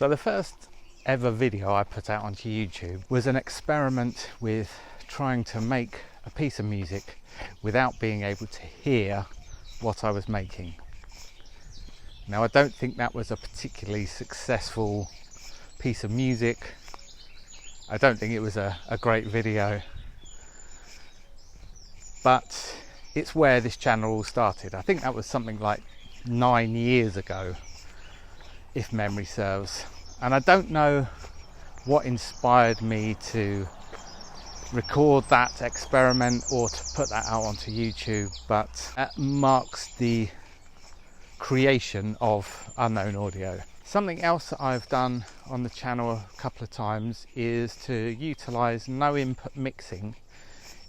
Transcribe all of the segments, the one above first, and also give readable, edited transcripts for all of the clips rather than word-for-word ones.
So the first ever video I put out onto YouTube was an experiment with trying to make a piece of music without being able to hear what I was making. Now I don't think that was a particularly successful piece of music. I don't think it was a great video, but it's where this channel all started. I think that was something like 9 years ago, if memory serves. And I don't know what inspired me to record that experiment or to put that out onto YouTube, but that marks the creation of Unknown Audio. Something else that I've done on the channel a couple of times is to utilize no input mixing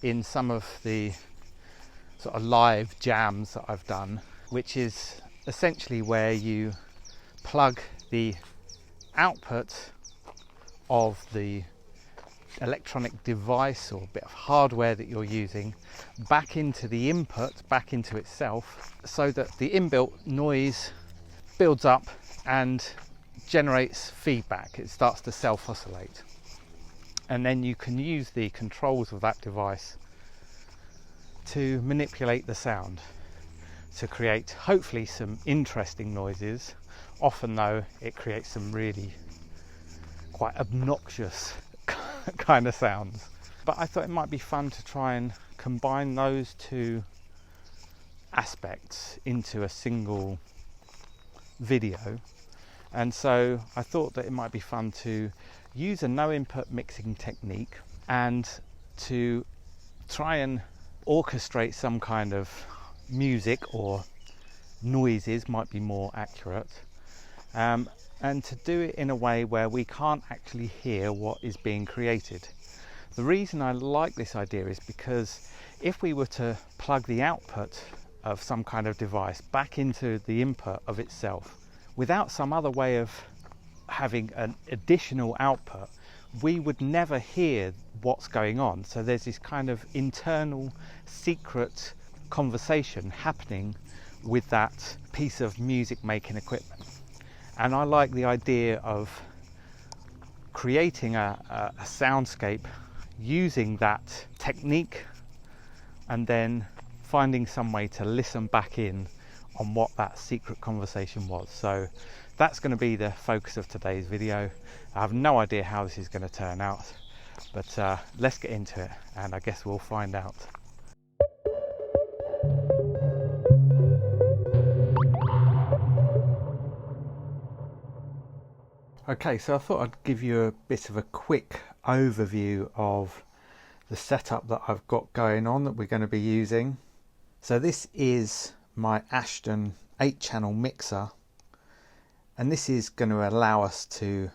in some of the sort of live jams that I've done, which is essentially where you plug the output of the electronic device or bit of hardware that you're using back into the input, back into itself, so that the inbuilt noise builds up and generates feedback. It starts to self-oscillate, and then you can use the controls of that device to manipulate the sound to create hopefully some interesting noises. Often though, it creates some really quite obnoxious kind of sounds. But I thought it might be fun to try and combine those two aspects into a single video. And so I thought that it might be fun to use a no input mixing technique and to try and orchestrate some kind of music, or noises might be more accurate, and to do it in a way where we can't actually hear what is being created. The reason I like this idea is because if we were to plug the output of some kind of device back into the input of itself without some other way of having an additional output, we would never hear what's going on. So there's this kind of internal secret conversation happening with that piece of music making equipment. And I like the idea of creating a soundscape using that technique and then finding some way to listen back in on what that secret conversation was. So that's going to be the focus of today's video. I have no idea how this is going to turn out, but let's get into it, and I guess we'll find out. Okay, so I thought I'd give you a bit of a quick overview of the setup that I've got going on that we're going to be using. So this is my Ashton 8-channel mixer, and this is going to allow us to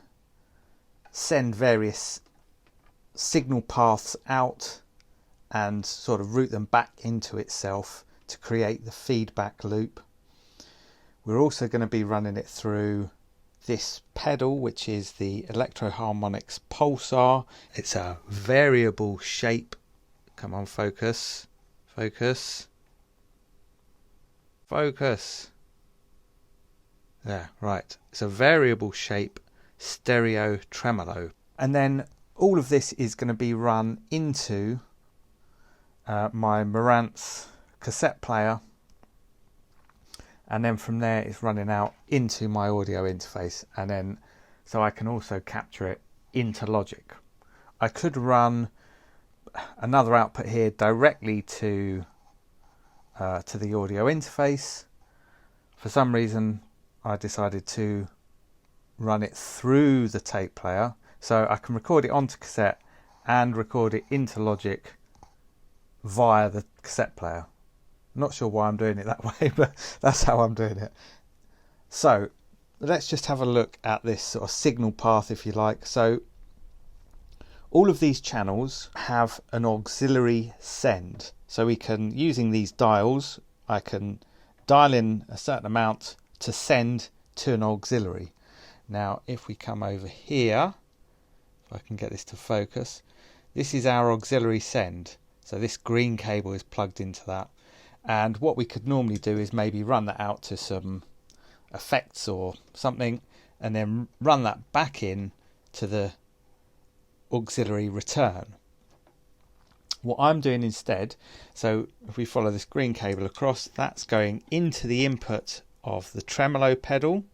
send various signal paths out and sort of route them back into itself to create the feedback loop. We're also going to be running it through this pedal, which is the Electro-Harmonix Pulsar. It's a variable shape. Come on, focus, focus, focus. There, right. It's a variable shape stereo tremolo. And then all of this is going to be run into my Marantz cassette player, and then from there it's running out into my audio interface, and then so I can also capture it into Logic. I could run another output here directly to the audio interface. For some reason I decided to run it through the tape player, so I can record it onto cassette and record it into Logic via the cassette player. I'm not sure why I'm doing it that way, but that's how I'm doing it. So let's just have a look at this sort of signal path, if you like. So all of these channels have an auxiliary send. So we can, using these dials, I can dial in a certain amount to send to an auxiliary. Now if we come over here, if I can get this to focus, this is our auxiliary send. So this green cable is plugged into that. And what we could normally do is maybe run that out to some effects or something, and then run that back in to the auxiliary return. What I'm doing instead, so if we follow this green cable across, that's going into the input of the tremolo pedal.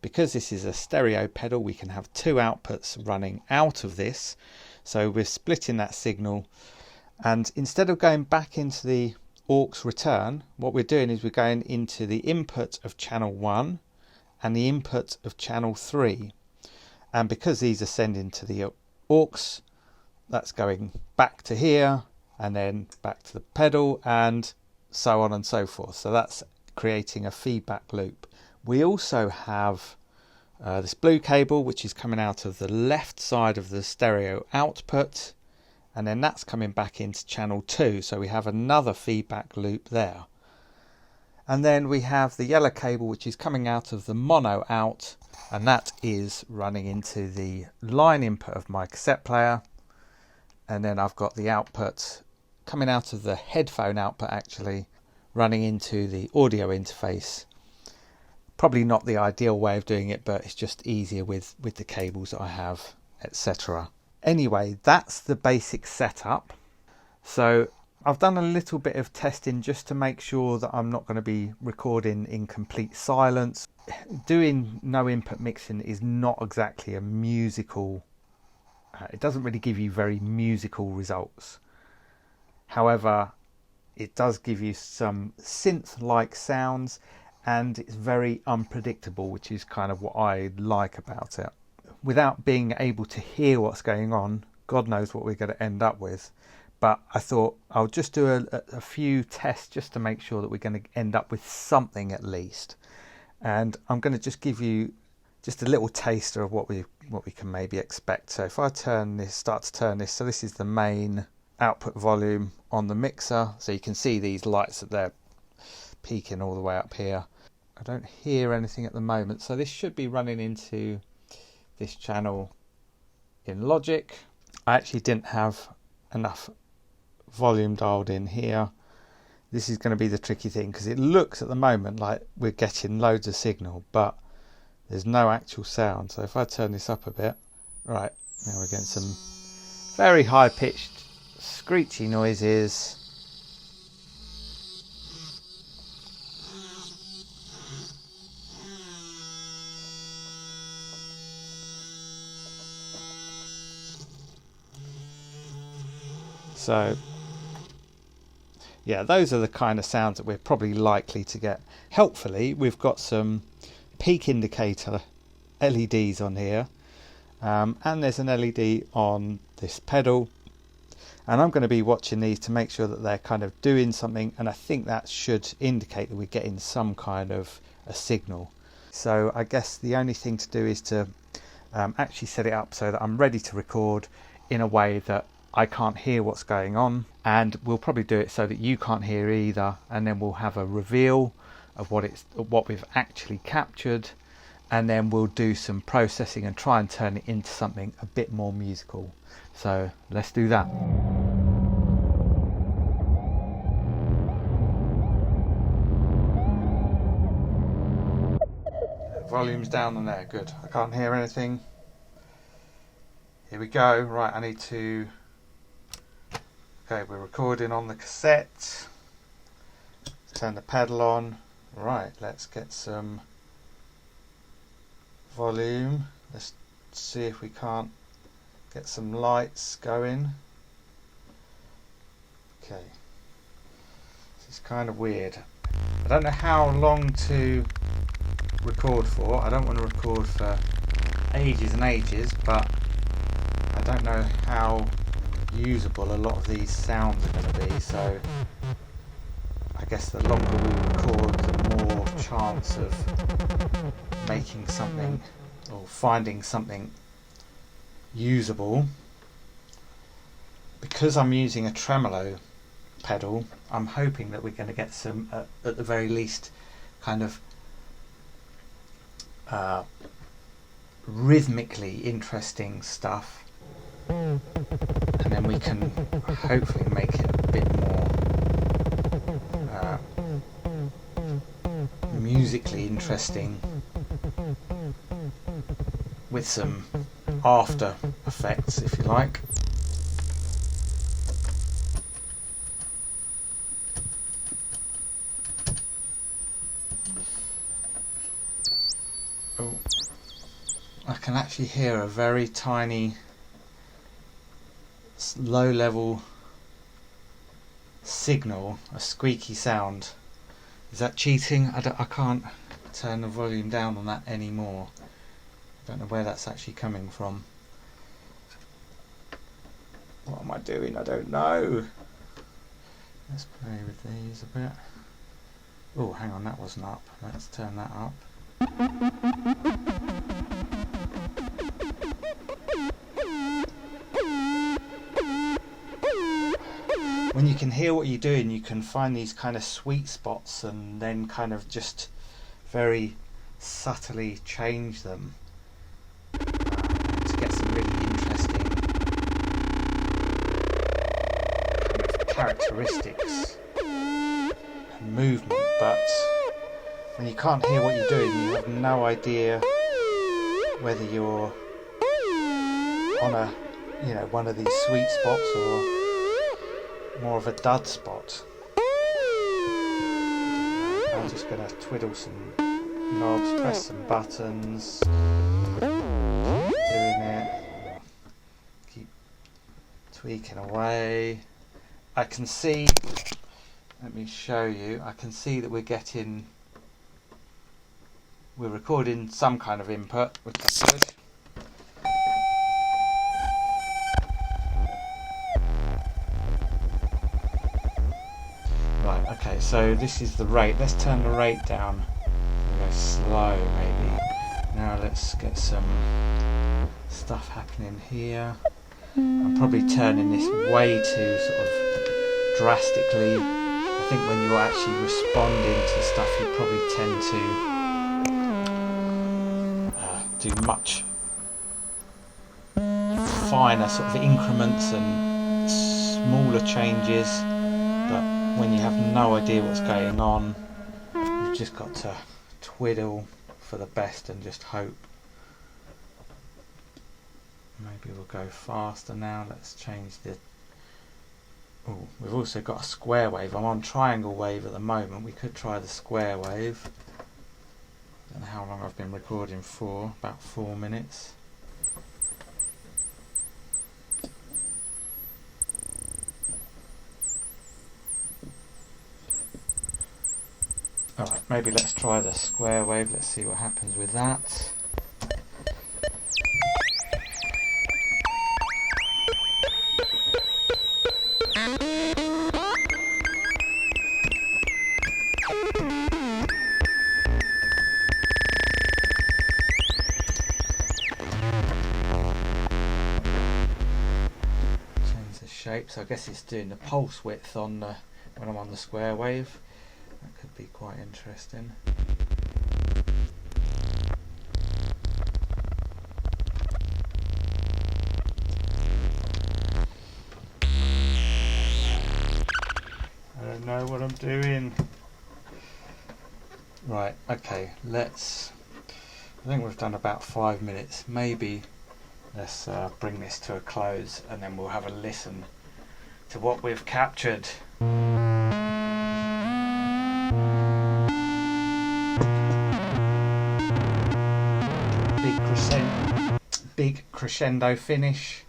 Because this is a stereo pedal, we can have two outputs running out of this. So we're splitting that signal, and instead of going back into the aux return, what we're doing is we're going into the input of channel 1 and the input of channel 3. And because these are sending to the aux, that's going back to here and then back to the pedal and so on and so forth. So that's creating a feedback loop. We also have this blue cable, which is coming out of the left side of the stereo output, and then that's coming back into channel 2, so we have another feedback loop there. And then we have the yellow cable, which is coming out of the mono out, and that is running into the line input of my cassette player. And then I've got the output coming out of the headphone output, actually running into the audio interface. Probably not the ideal way of doing it, but it's just easier with the cables that I have, etc. Anyway, that's the basic setup. So I've done a little bit of testing just to make sure that I'm not going to be recording in complete silence. Doing no input mixing is not exactly a musical, it doesn't really give you very musical results. However, it does give you some synth-like sounds, and it's very unpredictable, which is kind of what I like about it. Without being able to hear what's going on, God knows what we're going to end up with. But I thought I'll just do a few tests just to make sure that we're going to end up with something at least. And I'm going to just give you just a little taster of what we can maybe expect. So if I start to turn this, so this is the main output volume on the mixer. So you can see these lights that they're peaking all the way up here. I don't hear anything at the moment, so this should be running into this channel in Logic. I actually didn't have enough volume dialed in here. This is going to be the tricky thing, because it looks at the moment like we're getting loads of signal, but there's no actual sound. So if I turn this up a bit, right, now we're getting some very high pitched screechy noises. So yeah, those are the kind of sounds that we're probably likely to get. Helpfully, we've got some peak indicator LEDs on here, and there's an LED on this pedal, and I'm going to be watching these to make sure that they're kind of doing something, and I think that should indicate that we're getting some kind of a signal. So I guess the only thing to do is to actually set it up so that I'm ready to record in a way that I can't hear what's going on, and we'll probably do it so that you can't hear either, and then we'll have a reveal of what we've actually captured, and then we'll do some processing and try and turn it into something a bit more musical. So let's do that. Volume's down on there, good. I can't hear anything. Here we go. Right, I need to... Okay, we're recording on the cassette. Turn the pedal on. Right, let's get some volume. Let's see if we can't get some lights going. Okay, this is kind of weird. I don't know how long to record for. I don't want to record for ages and ages, but I don't know how usable a lot of these sounds are going to be, so I guess the longer we record, the more chance of making something or finding something usable. Because I'm using a tremolo pedal, I'm hoping that we're going to get some, at the very least, kind of rhythmically interesting stuff. And then we can hopefully make it a bit more musically interesting with some after effects, if you like. Oh, I can actually hear a very tiny low level signal, a squeaky sound. Is that cheating? I can't turn the volume down on that anymore. I don't know where that's actually coming from. What am I doing? I don't know. Let's play with these a bit. Oh, hang on, that wasn't up. Let's turn that up. When you can hear what you're doing, you can find these kind of sweet spots and then kind of just very subtly change them to get some really interesting kind of characteristics and movement. But when you can't hear what you're doing, you have no idea whether you're on a, you know, one of these sweet spots or more of a dud spot. I'm just going to twiddle some knobs, press some buttons, keep doing it, keep tweaking away. I can see, let me show you, I can see that we're recording some kind of input, which is good. Right, okay, so this is the rate. Let's turn the rate down. We'll go slow maybe. Now let's get some stuff happening here. I'm probably turning this way too sort of drastically. I think when you're actually responding to stuff, you probably tend to do much finer sort of increments and smaller changes. But when you have no idea what's going on, you've just got to twiddle for the best and just hope. Maybe we'll go faster now. Let's change the... Oh, we've also got a square wave. I'm on triangle wave at the moment. We could try the square wave. I don't know how long I've been recording for. About 4 minutes. Alright, maybe let's try the square wave. Let's see what happens with that. Change the shape. So I guess it's doing the pulse width on the, when I'm on the square wave. That could be quite interesting. I don't know what I'm doing. Right, okay, I think we've done about 5 minutes. Maybe let's bring this to a close and then we'll have a listen to what we've captured. Big crescendo finish.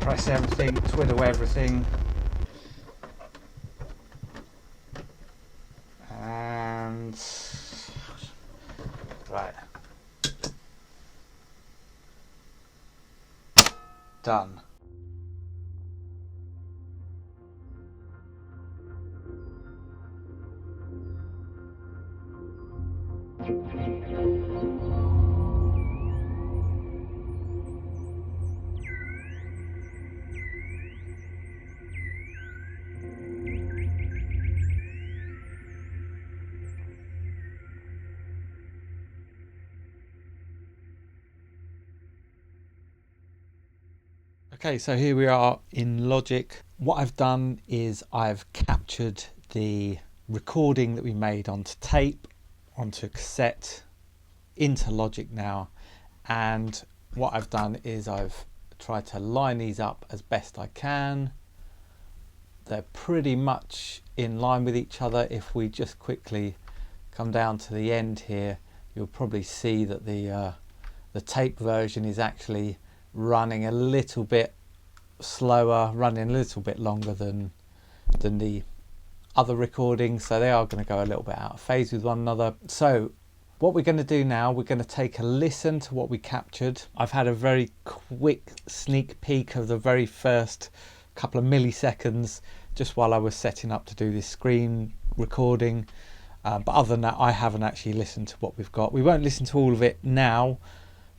Press everything, twiddle everything. And right. Done. Okay, so here we are in Logic. What I've done is I've captured the recording that we made onto tape, onto cassette, into Logic now. And what I've done is I've tried to line these up as best I can. They're pretty much in line with each other. If we just quickly come down to the end here, you'll probably see that the tape version is actually running a little bit slower, running a little bit longer than the other recordings, so they are going to go a little bit out of phase with one another. So what we're going to do now, we're going to take a listen to what we captured. I've had a very quick sneak peek of the very first couple of milliseconds just while I was setting up to do this screen recording, but other than that I haven't actually listened to what we've got. We won't listen to all of it now,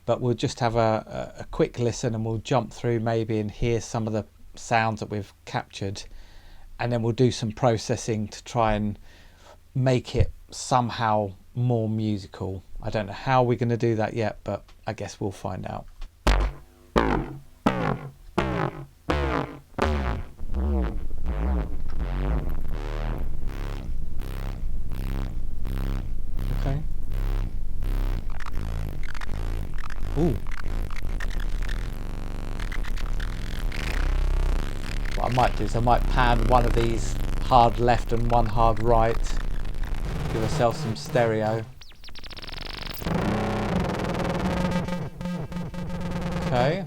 but we'll just have a quick listen, and we'll jump through maybe and hear some of the sounds that we've captured, and then we'll do some processing to try and make it somehow more musical. I don't know how we're going to do that yet, but I guess we'll find out. Okay. Ooh. What I might do is I might pan one of these hard left and one hard right. Give ourselves some stereo. Okay.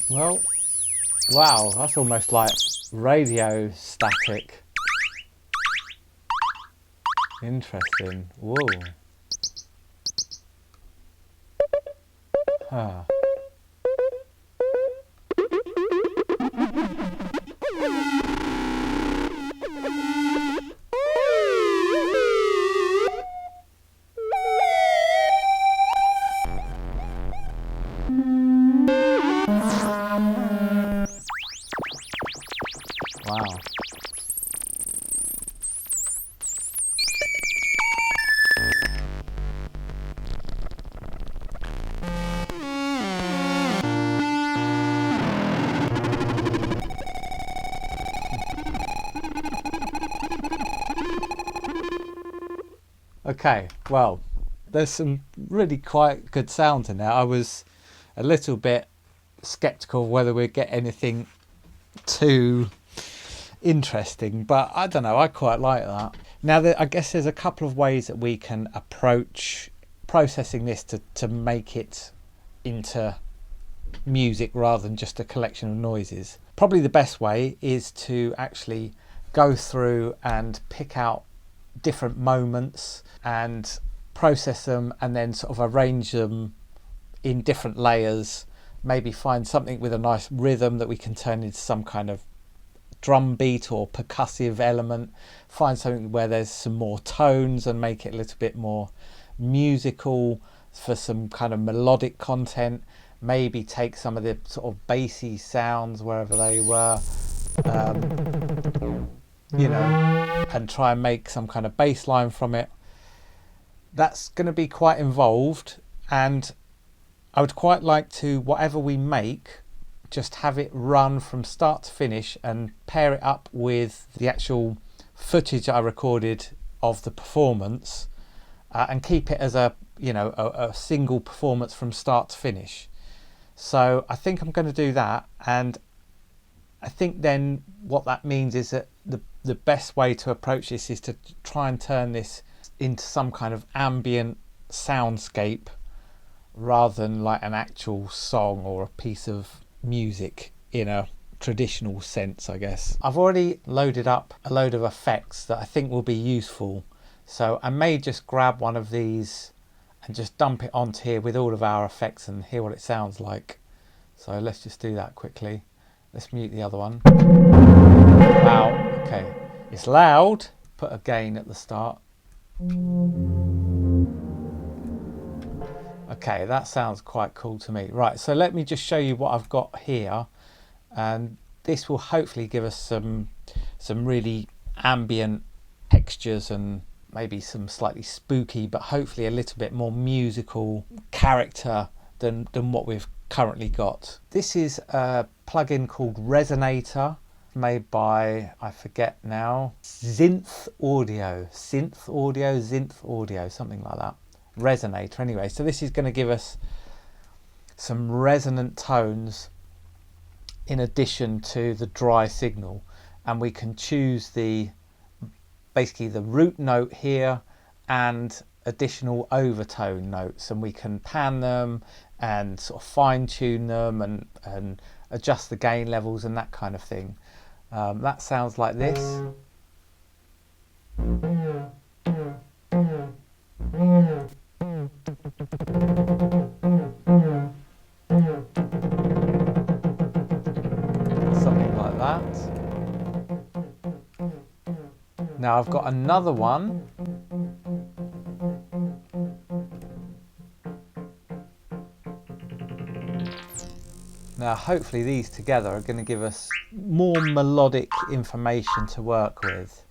Well, wow, that's almost like radio static. Interesting. Whoa. Huh. Wow. Okay, well, there's some really quite good sounds in there. I was a little bit skeptical whether we'd get anything too interesting, but I don't know, I quite like that. Now, I guess there's a couple of ways that we can approach processing this to make it into music rather than just a collection of noises. Probably the best way is to actually go through and pick out different moments and process them, and then sort of arrange them in different layers. Maybe find something with a nice rhythm that we can turn into some kind of drum beat or percussive element. Find something where there's some more tones and make it a little bit more musical for some kind of melodic content. Maybe take some of the sort of bassy sounds wherever they were, you know, and try and make some kind of bass line from it. That's going to be quite involved, and I would quite like to, whatever we make, just have it run from start to finish and pair it up with the actual footage I recorded of the performance, and keep it as a single performance from start to finish. So I think I'm going to do that, and I think then what that means is that the best way to approach this is to try and turn this into some kind of ambient soundscape rather than like an actual song or a piece of music in a traditional sense, I guess. I've already loaded up a load of effects that I think will be useful, so I may just grab one of these and just dump it onto here with all of our effects and hear what it sounds like. So let's just do that quickly. Let's mute the other one. Wow, okay, it's loud. Put a gain at the start. Okay, that sounds quite cool to me. Right, so let me just show you what I've got here, and this will hopefully give us some really ambient textures and maybe some slightly spooky, but hopefully a little bit more musical character than what we've currently got. This is a plugin called Resonator, made by, I forget now, Synth Audio, something like that. Resonator, anyway. So this is going to give us some resonant tones in addition to the dry signal, and we can choose basically the root note here and additional overtone notes, and we can pan them and sort of fine tune them and adjust the gain levels and that kind of thing. That sounds like this. Something like that. Now I've got another one. Now hopefully these together are going to give us more melodic information to work with.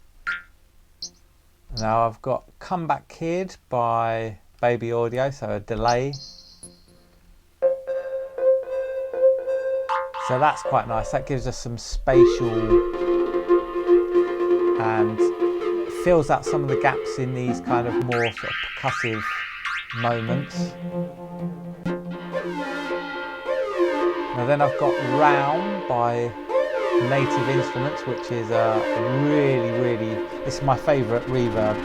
Now I've got Comeback Kid by Baby Audio, so a delay. So that's quite nice. That gives us some spatial and fills out some of the gaps in these kind of more sort of percussive moments. Now then I've got Round by Native Instruments, which is a really, this is my favourite reverb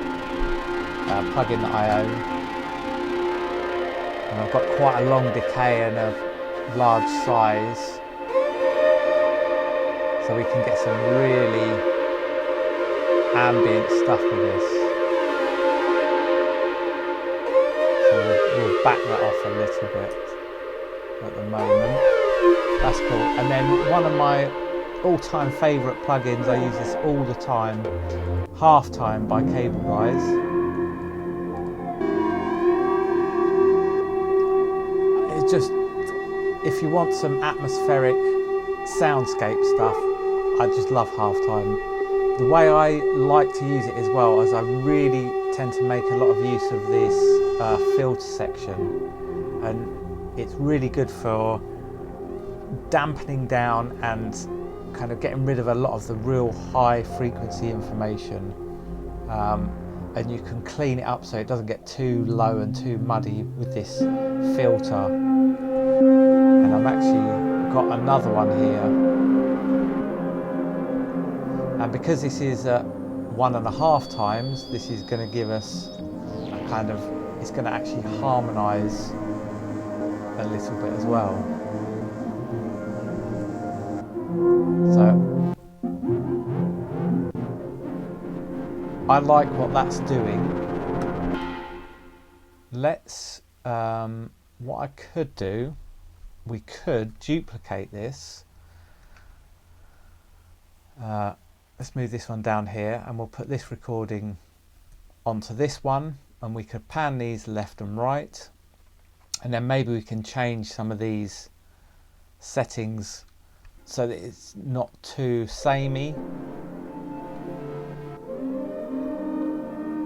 plugin that I own. And I've got quite a long decay and a large size, so we can get some really ambient stuff with this. So we'll back that off a little bit at the moment. That's cool. And then one of my all-time favourite plugins, I use this all the time, Halftime by Cable Guys. It's just, if you want some atmospheric soundscape stuff, I just love Halftime. The way I like to use it as well is I really tend to make a lot of use of this filter section, and it's really good for dampening down and kind of getting rid of a lot of the real high frequency information, and you can clean it up so it doesn't get too low and too muddy with this filter. And I've actually got another one here, and because this is 1.5 times, this is going to give us a kind of, it's going to actually harmonise a little bit as well. So I like what that's doing. Let's, what I could do, we could duplicate this. Let's move this one down here, and we'll put this recording onto this one, and we could pan these left and right, and then maybe we can change some of these settings so that it's not too samey.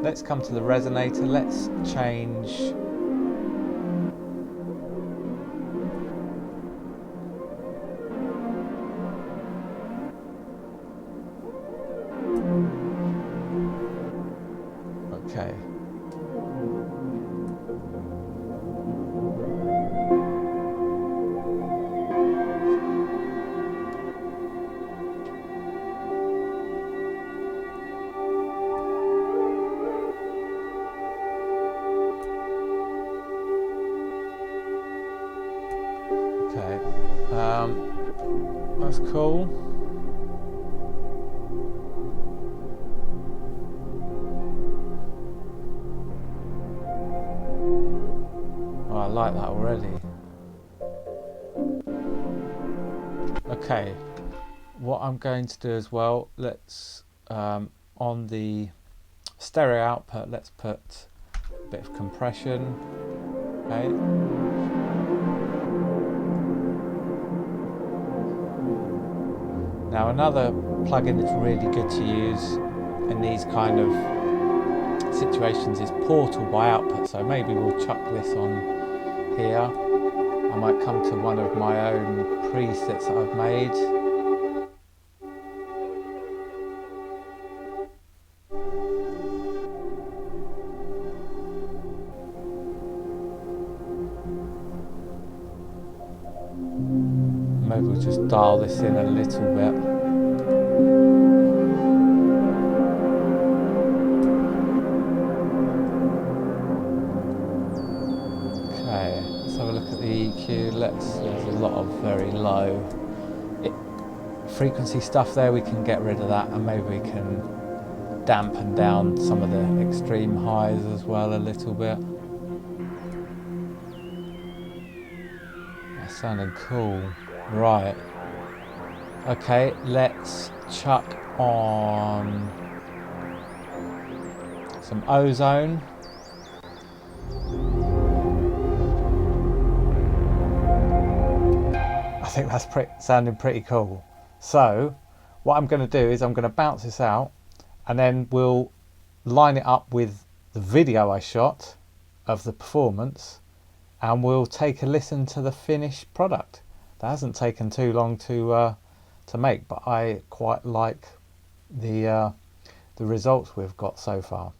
Let's come to the resonator. Let's change okay. Okay, that's cool. Oh, I like that already. Okay, what I'm going to do as well, let's, on the stereo output, let's put a bit of compression. Okay. Now another plugin that's really good to use in these kind of situations is portal by output. So maybe we'll chuck this on here. I might come to one of my own presets that I've made. Maybe we'll just dial this in a little bit. Okay, let's have a look at the EQ. There's a lot of very low frequency stuff there. We can get rid of that, and maybe we can dampen down some of the extreme highs as well a little bit. That sounded cool. Right. Okay, let's chuck on some ozone. I think that's sounding pretty cool. So what I'm going to do is I'm going to bounce this out, and then we'll line it up with the video I shot of the performance, and we'll take a listen to the finished product. That hasn't taken too long to make, but I quite like the results we've got so far.